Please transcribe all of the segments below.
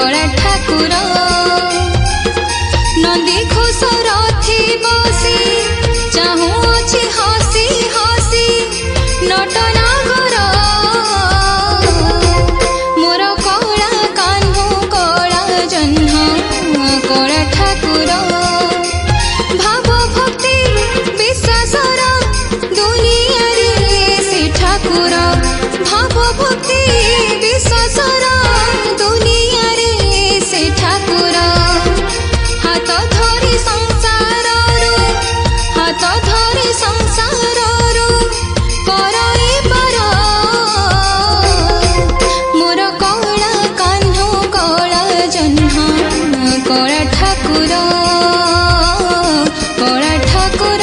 कला ठाकुर नंदी घोषर थी बसी चाहूँची हसी हसी नटनागर मोर कला कान्हू कला जह्न कला ठाकुर भाव भक्ति विश्वासर दुनिया रे से ठाकुर भाव भक्ति विश्वासर दुनिया रे से ठाकुर हाथ धरी संसार हाथ धरी संसार करई पार मोर कला कान्हू कला जह्न कला ठाकुर कला ठाकुर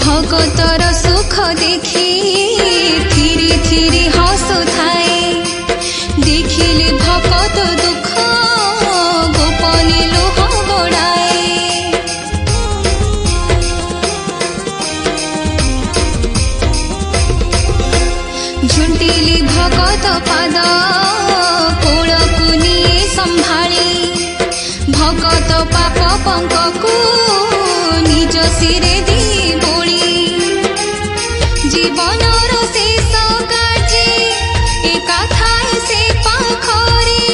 भगतर सुख देखी थिरी थिरी हसु थाए देखिले भगत दुख गोपने लुह गड़ाए झुंटिली भगत पाद कोलकु निये संभाली भगत पाप पंककु निज सिरे दी जीवनर शेष काटे एका थाए से पाखरे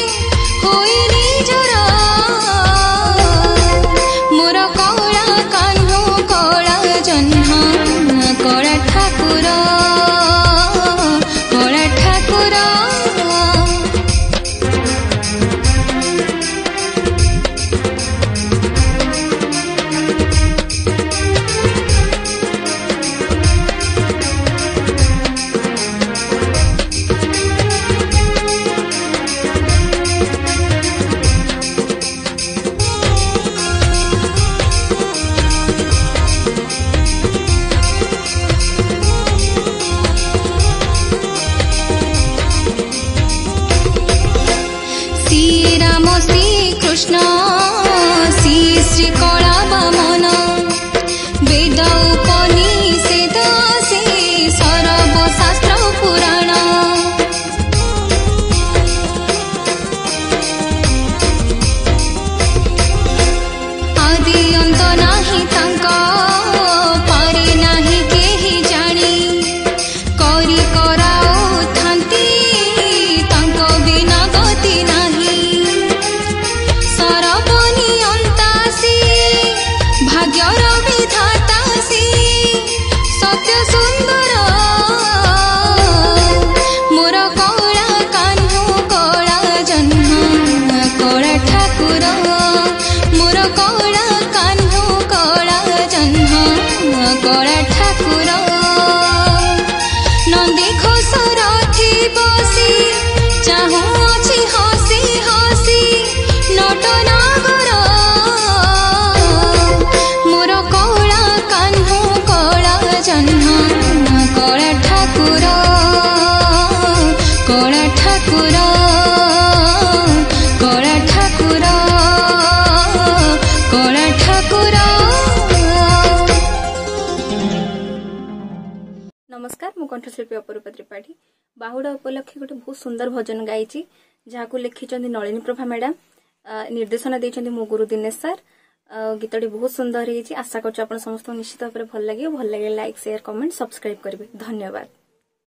होई निजर मोर कला कान्हू कला जह्न कला ठाकुर कला ठाकुर श्री कृष्ण श्री श्री कला वामन वेद उपनिषेद से सर्वशास्त्र पुराण आदि अंत नाही तांका पारे नाही केही जानी करी कराओ थांती तांको बिना गति नाही भाग्यर विधाता से सत्य सुंदर मोर कला कान्हू कला जह्न कला ठाकुर मोर कला कान्हू कला जह्न कला ठाकुर नंदी घोषर थी बसी चाहूँची हसी हसी नटनागर मोर कला कान्हू कला जह्न कला ठाकुर कला ठाकुर कला ठाकुर कला ठाकुर। नमस्कार मु कंठशिल्पी अपरूपा त्रिपाठी बाहुड़ा उपलक्षे गोटे बहुत सुंदर भजन गाई जहाँ लिखिं नलिनी प्रभा मैडम निर्देशन देते मो गुरु दिनेश सर गीतटी बहुत सुंदर है आशा कर समस्त निश्चित भाव भल लगे लाइक शेयर कमेंट सब्सक्राइब करेंगे धन्यवाद।